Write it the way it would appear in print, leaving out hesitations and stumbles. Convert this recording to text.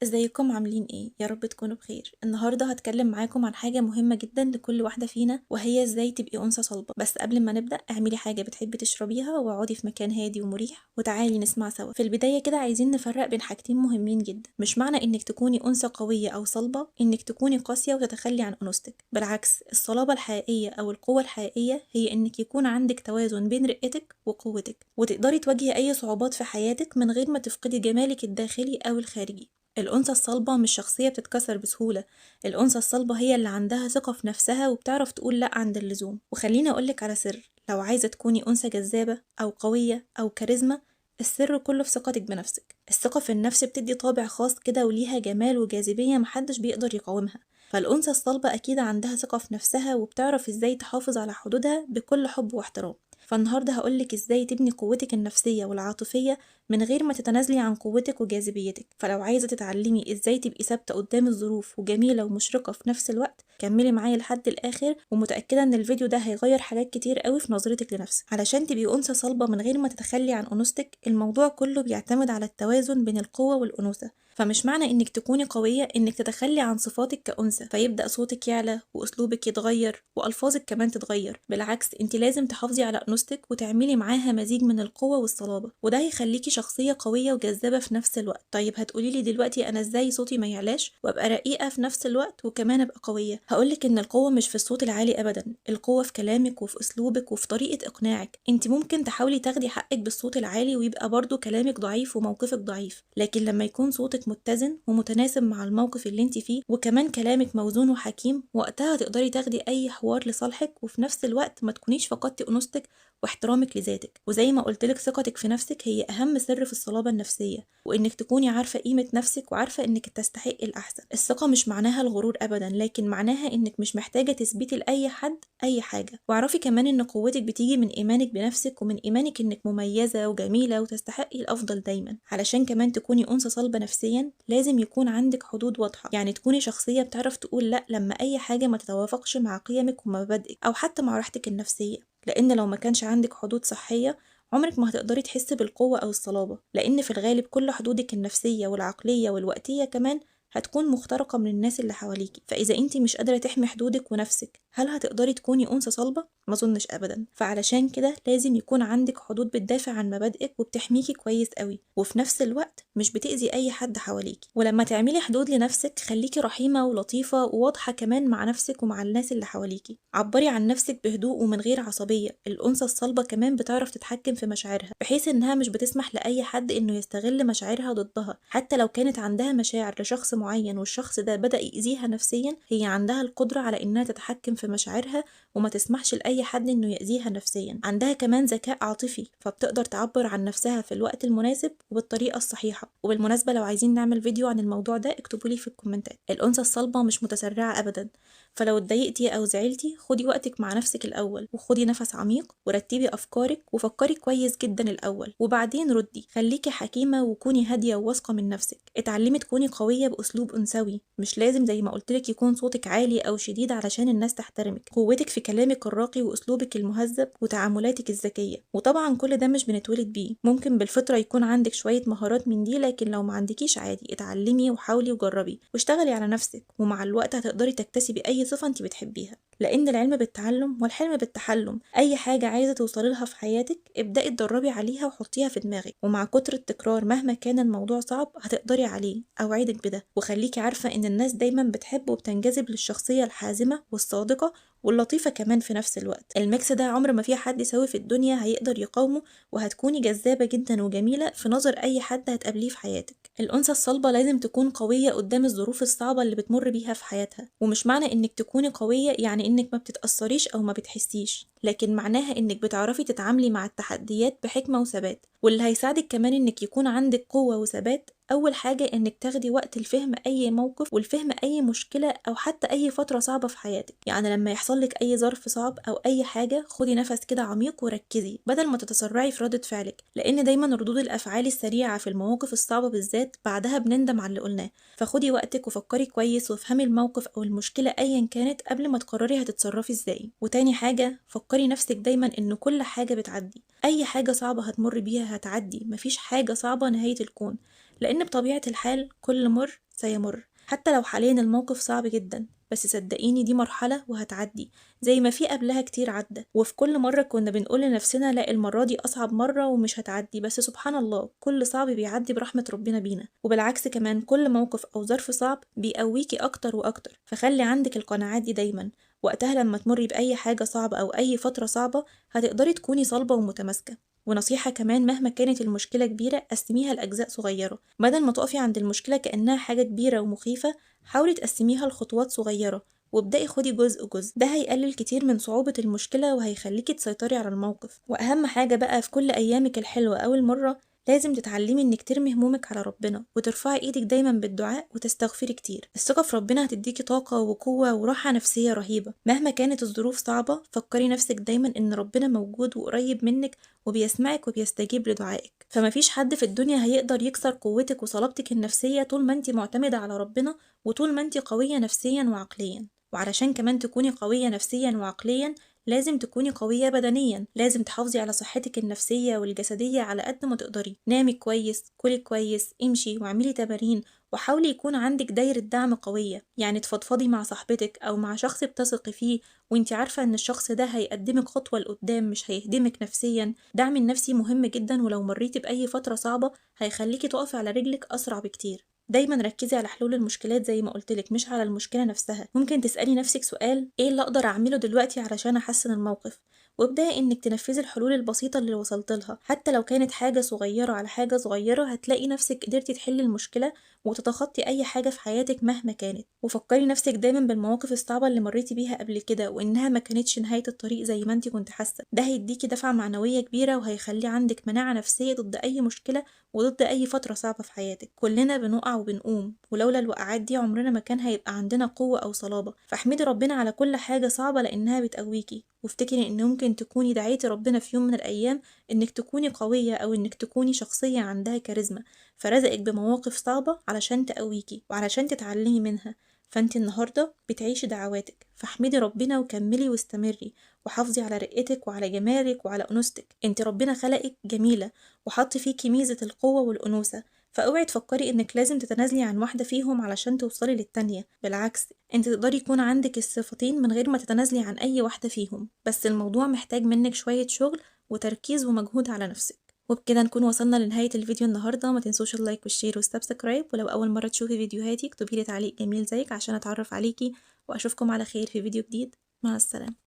ازيكم عاملين ايه؟ يا رب تكونوا بخير. النهارده هتكلم معاكم عن حاجة مهمة جدا لكل واحدة فينا، وهي ازاي تبقي أنثى صلبة. بس قبل ما نبدأ اعملي حاجة بتحبي تشربيها واقعدي في مكان هادي ومريح وتعالي نسمع سوا. في البداية كده عايزين نفرق بين حاجتين مهمين جدا. مش معنى انك تكوني أنثى قوية أو صلبة انك تكوني قاسية وتتخلي عن أنوثتك. بالعكس، الصلابة الحقيقية أو القوة الحقيقية هي انك يكون عندك توازن بين رقتك وقوتك، وتقدري تواجهي أي صعوبات في حياتك من غير ما تفقدي جمالك الداخلي أو الخارجي. الأنثى الصلبة مش شخصية بتتكسر بسهولة. الأنثى الصلبة هي اللي عندها ثقة في نفسها وبتعرف تقول لأ عند اللزوم. وخليني أقولك على سر، لو عايزة تكوني أنثى جذابة أو قوية أو كاريزما، السر كله في ثقتك بنفسك. الثقة في النفس بتدي طابع خاص كده وليها جمال وجاذبية محدش بيقدر يقاومها. فالأنثى الصلبة أكيد عندها ثقة في نفسها وبتعرف إزاي تحافظ على حدودها بكل حب واحترام. فالنهاردة هقولك إزاي تبني قوتك النفسية والعاطفية من غير ما تتنازلي عن قوتك وجاذبيتك. فلو عايزة تتعلمي ازاي تبقي ثابتة قدام الظروف وجميلة ومشرقة في نفس الوقت، كملي معايا لحد الآخر، ومتأكدة ان الفيديو ده هيغير حاجات كتير قوي في نظرتك لنفسك. علشان تبقي أنثى صلبة من غير ما تتخلي عن أنوثتك، الموضوع كله بيعتمد على التوازن بين القوة والأنوثة. فمش معنى انك تكوني قوية انك تتخلي عن صفاتك كأنثى فيبدأ صوتك يعلى واسلوبك يتغير والفاظك كمان تتغير. بالعكس، انت لازم تحافظي على انوثتك وتعملي معاها مزيج من القوة والصلابة، وده هيخليكي شخصية قوية وجذابة في نفس الوقت. طيب هتقوليلي دلوقتي انا ازاي صوتي ما يعلاش وابقى رقيقة في نفس الوقت وكمان ابقى قوية؟ هقولك ان القوة مش في الصوت العالي ابدا، القوة في كلامك وفي اسلوبك وفي طريقة اقناعك. انت ممكن تحاولي تاخدي حقك بالصوت العالي ويبقى برضو كلامك ضعيف وموقفك ضعيف، لكن لما يكون صوتك متزن ومتناسب مع الموقف اللي انت فيه وكمان كلامك موزون وحكيم، وقتها تقدري تاخدي اي حوار لصالحك وفي نفس الوقت ما تكونيش فقدتي انوثتك واحترامك لذاتك. وزي ما قلتلك، ثقتك في نفسك هي اهم سر في الصلابة النفسية، وانك تكوني عارفة قيمة نفسك وعارفة انك تستحقي الاحسن. الثقة مش معناها الغرور ابدا، لكن معناها انك مش محتاجة تثبتي لاي حد اي حاجة. واعرفي كمان ان قوتك بتيجي من ايمانك بنفسك ومن ايمانك انك مميزة وجميلة وتستحقي الافضل دايما. علشان كمان تكوني انثى صلبة نفسيا لازم يكون عندك حدود واضحة، يعني تكوني شخصية بتعرف تقول لا لما اي حاجة ما تتوافقش مع قيمك ومبادئك او حتى مع راحتك النفسية. لان لو ما كانش عندك حدود صحية، عمرك ما هتقدري تحسي بالقوة أو الصلابة، لأن في الغالب كل حدودك النفسية والعقلية والوقتية كمان هتكون مخترقة من الناس اللي حواليكي. فإذا انتي مش قادرة تحمي حدودك ونفسك، هل هتقدري تكوني أنثى صلبة؟ ما اظنش أبدا. فعلشان كده لازم يكون عندك حدود بتدافع عن مبادئك وبتحميكي كويس قوي، وفي نفس الوقت مش بتأذي أي حد حواليكي. ولما تعملي حدود لنفسك، خليكي رحيمة ولطيفة وواضحة كمان مع نفسك ومع الناس اللي حواليكي. عبري عن نفسك بهدوء ومن غير عصبية. الأنثى الصلبة كمان بتعرف تتحكم في مشاعرها، بحيث إنها مش بتسمح لأي حد إنه يستغل مشاعرها ضدها. حتى لو كانت عندها مشاعر لشخص معين والشخص ده بدأ يأذيها نفسيا، هي عندها القدرة على إنها تتحكم في مشاعرها وما تسمحش لأي حد إنه يأذيها نفسيا. عندها كمان ذكاء عاطفي، فبتقدر تعبر عن نفسها في الوقت المناسب وبالطريقة الصحيحة. وبالمناسبة، لو عايزين نعمل فيديو عن الموضوع ده اكتبولي في الكومنتات. الأنثى الصلبة مش متسرعة أبدا، فلو اتضايقتي أو زعلتي خدي وقتك مع نفسك الأول، وخدي نفس عميق ورتبي أفكارك وفكري كويس جدا الأول وبعدين ردي. خليكي حكيمة وكوني هادية وواثقة من نفسك. اتعلمي تكوني قوية بأسلوب أنثوي، مش لازم زي ما قلتلك يكون صوتك عالي أو شديد علشان الناس تحترمك. قوتك في كلامك الراقي وأسلوبك المهذب وتعاملاتك الذكية. وطبعا كل ده مش بنتولد بيه، ممكن بالفطرة يكون عندك شوية مهارات من دي، لكن لو ما عندكيش عادي، اتعلمي وحاولي وجربي واشتغلي على نفسك، ومع الوقت هتقدري تكتسبي أي صفة انت بتحبيها. لأن العلم بالتعلم والحلم بالتحلم. أي حاجة عايزة توصلي لها في حياتك ابدأي اتدربي عليها وحطيها في دماغك، ومع كتر التكرار مهما كان الموضوع صعب هتقدري عليه. أوعدك بده. وخليكي عارفة إن الناس دايما بتحب وبتنجذب للشخصية الحازمة والصادقة واللطيفة كمان في نفس الوقت. الميكس ده عمر ما في حد سوي في الدنيا هيقدر يقاومه، وهتكوني جذابة جدا وجميلة في نظر أي حد هتقابليه في حياتك. الأنثى الصلبة لازم تكون قوية قدام الظروف الصعبة اللي بتمر بيها في حياتها، ومش معنى إنك تكوني قوية يعني إنك ما بتتأثريش أو ما بتحسيش، لكن معناها إنك بتعرفي تتعاملي مع التحديات بحكمة وثبات. واللي هيساعدك كمان إنك يكون عندك قوة وثبات، أول حاجة إنك تاخدي وقت لفهم أي موقف والفهم أي مشكلة أو حتى أي فترة صعبة في حياتك. يعني لما يحصلك أي ظرف صعب أو أي حاجة، خدي نفس كده عميق وركزي بدل ما تتسرعي في ردة فعلك، لأن دايما ردود الأفعال السريعة في المواقف الصعبة بالذات بعدها بنندم على اللي قلناه. فخدي وقتك وفكري كويس وافهمي الموقف أو المشكلة أيا كانت قبل ما تقرري هتتصرفي إزاي. وتاني حاجة، فكري نفسك دايما إن كل حاجة بتعدي. أي حاجة صعبة هتمر بيها هتعدي، مفيش حاجة صعبة نهاية الكون. لأن بطبيعة الحال كل مر سيمر، حتى لو حاليا الموقف صعب جدا، بس صدقيني دي مرحلة وهتعدي زي ما في قبلها كتير عدى. وفي كل مرة كنا بنقول لنفسنا لا المرة دي أصعب مرة ومش هتعدي، بس سبحان الله كل صعب بيعدي برحمة ربنا بينا. وبالعكس كمان كل موقف أو ظرف صعب بيقويكي أكتر وأكتر، فخلي عندك القناعات دي دايما. وقتها لما تمري بأي حاجة صعبة أو أي فترة صعبة هتقدري تكوني صلبة ومتماسكة. ونصيحة كمان، مهما كانت المشكلة كبيرة قسميها لأجزاء صغيرة، بدل ما تقفي عند المشكلة كأنها حاجة كبيرة ومخيفة. حاولي تقسميها لخطوات صغيرة وابدأي خدي جزء جزء، ده هيقلل كتير من صعوبة المشكلة وهيخليكي تسيطري على الموقف. وأهم حاجة بقى في كل أيامك الحلوة أول مرة، لازم تتعلمي إنك ترمي همومك على ربنا وترفعي إيدك دايما بالدعاء وتستغفري كتير. الثقة في ربنا هتديكي طاقة وقوة وراحة نفسية رهيبة. مهما كانت الظروف صعبة فكري نفسك دايما إن ربنا موجود وقريب منك وبيسمعك وبيستجيب لدعائك. فمفيش حد في الدنيا هيقدر يكسر قوتك وصلابتك النفسية طول ما انت معتمدة على ربنا، وطول ما انت قوية نفسيا وعقليا. وعلشان كمان تكوني قوية نفسيا وعقليا لازم تكوني قوية بدنيا، لازم تحافظي على صحتك النفسية والجسدية على قد ما تقدري. نامي كويس، كلي كويس، امشي واعملي تمارين، وحاولي يكون عندك دايرة دعم قوية، يعني تفضفضي مع صاحبتك أو مع شخص بتثقي فيه وانت عارفة ان الشخص ده هيقدمك خطوة لقدام مش هيهدمك نفسيا. الدعم النفسي مهم جدا، ولو مريتي بأي فترة صعبة هيخليكي تقفي على رجلك أسرع بكتير. دايما ركزي على حلول المشكلات زي ما قلتلك، مش على المشكلة نفسها. ممكن تسألي نفسك سؤال، ايه اللي اقدر اعمله دلوقتي علشان احسن الموقف، وابدأي انك تنفذي الحلول البسيطة اللي وصلت لها. حتى لو كانت حاجة صغيرة على حاجة صغيرة هتلاقي نفسك قدرتي تحلي المشكلة وتتخطي اي حاجة في حياتك مهما كانت. وفكري نفسك دايما بالمواقف الصعبة اللي مريتي بيها قبل كده وانها ما كانتش نهاية الطريق زي ما انت كنت حاسة. ده هيديكي دفعة معنوية كبيرة وهيخلي عندك مناعة نفسية ضد اي مشكلة وضد أي فترة صعبة في حياتك. كلنا بنقع وبنقوم، ولولا الوقعات دي عمرنا ما كان هيبقى عندنا قوة أو صلابة. فاحمدي ربنا على كل حاجة صعبة لأنها بتقويكي، وافتكري إن ممكن تكوني دعيتي ربنا في يوم من الأيام إنك تكوني قوية أو إنك تكوني شخصية عندها كاريزما، فرزقك بمواقف صعبة علشان تقويكي وعلشان تتعلمي منها. فانت النهاردة بتعيشي دعواتك، فاحمدي ربنا وكملي واستمري، وحافظي على رقتك وعلى جمالك وعلى أنوثتك. انت ربنا خلقك جميلة وحط فيكي ميزة القوة والأنوثة، فاوعي تفكري انك لازم تتنازلي عن واحدة فيهم علشان توصلي للتانية. بالعكس، انت تقدري يكون عندك الصفتين من غير ما تتنازلي عن اي واحدة فيهم، بس الموضوع محتاج منك شوية شغل وتركيز ومجهود على نفسك. وبكده نكون وصلنا لنهاية الفيديو النهاردة. ما تنسوش اللايك والشير والسبسكرايب، ولو أول مرة تشوفي فيديوهاتي اكتبيلي تعليق جميل زيك عشان أتعرف عليكي، وأشوفكم على خير في فيديو جديد. مع السلامة.